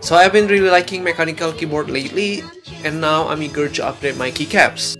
So I've been really liking mechanical keyboard lately, and now I'm eager to upgrade my keycaps.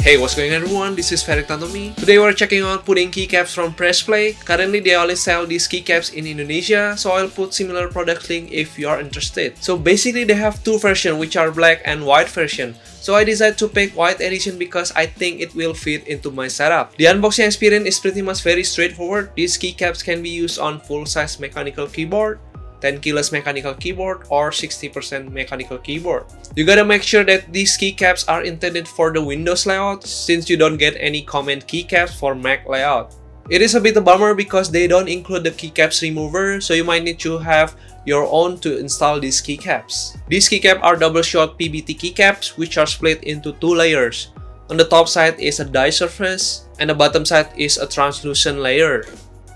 Hey, what's going on everyone, this is Ferik Tantomi. Today we're checking out putting keycaps from Press Play. Currently they only sell these keycaps in Indonesia, so I'll put similar product link if you are interested. So basically they have two versions, which are black and white version. So I decided to pick white edition because I think it will fit into my setup. The unboxing experience is pretty much very straightforward. These keycaps can be used on full-size mechanical keyboard, 10 keyless mechanical keyboard, or 60% mechanical keyboard. You gotta make sure that these keycaps are intended for the Windows layout, since you don't get any common keycaps for Mac layout. It is a bit a bummer because they don't include the keycaps remover, so you might need to have your own to install these keycaps. These keycaps are double shot PBT keycaps, which are split into two layers. On the top side is a die surface, and the bottom side is a translucent layer.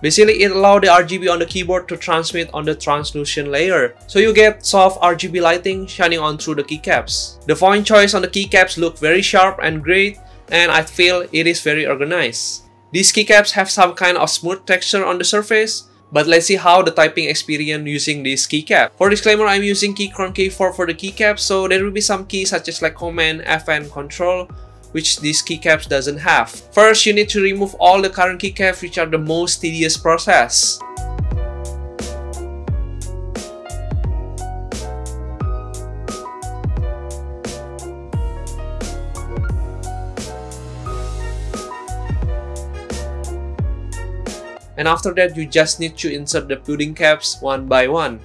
Basically, it allows the RGB on the keyboard to transmit on the translucent layer, so you get soft RGB lighting shining on through the keycaps. The font choice on the keycaps look very sharp and great, and I feel it is very organized. These keycaps have some kind of smooth texture on the surface, but let's see how the typing experience using this keycap. For disclaimer, I'm using Keychron K4 for the keycaps, so there will be some keys such as like Command, Fn, Control, which these keycaps doesn't have. First, you need to remove all the current keycaps, which are the most tedious process. And after that, you just need to insert the pudding caps one by one.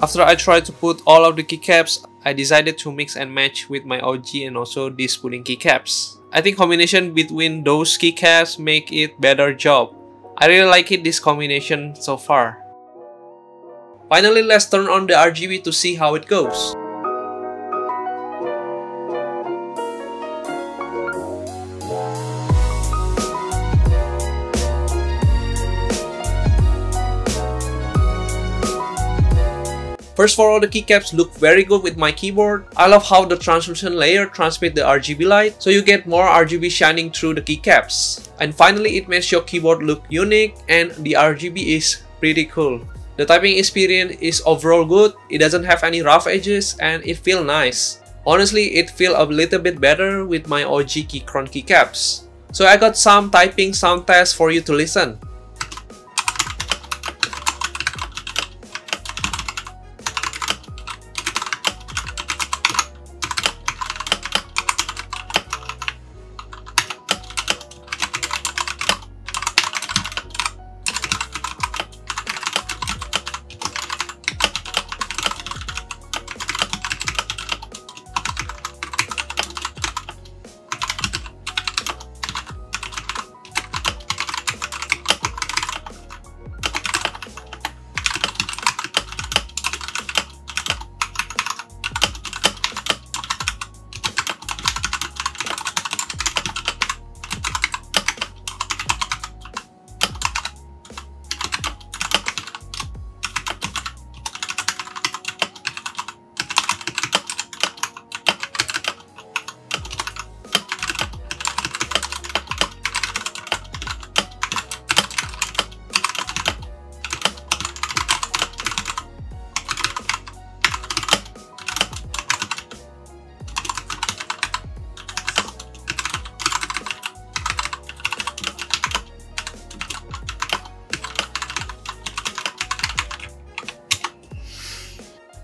After I tried to put all of the keycaps, I decided to mix and match with my OG and also these pudding keycaps. I think combination between those keycaps make it better job. I really like this combination so far. Finally, let's turn on the RGB to see how it goes. First of all, the keycaps look very good with my keyboard. I love how the translucent layer transmits the RGB light, so you get more RGB shining through the keycaps. And finally, it makes your keyboard look unique, and the RGB is pretty cool. The typing experience is overall good, it doesn't have any rough edges, and it feels nice. Honestly, it feels a little bit better with my OG Keychron keycaps. So I got some typing sound tests for you to listen.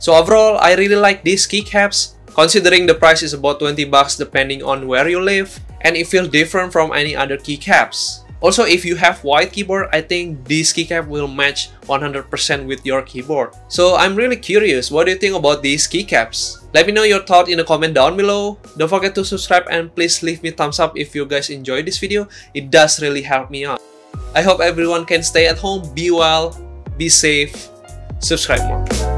So overall, I really like these keycaps, considering the price is about 20 bucks depending on where you live, and it feels different from any other keycaps. Also, if you have white keyboard, I think this keycap will match 100% with your keyboard. So I'm really curious, what do you think about these keycaps? Let me know your thought in the comment down below. Don't forget to subscribe and please leave me thumbs up if you guys enjoyed this video. It does really help me out. I hope everyone can stay at home, be well, be safe, subscribe more.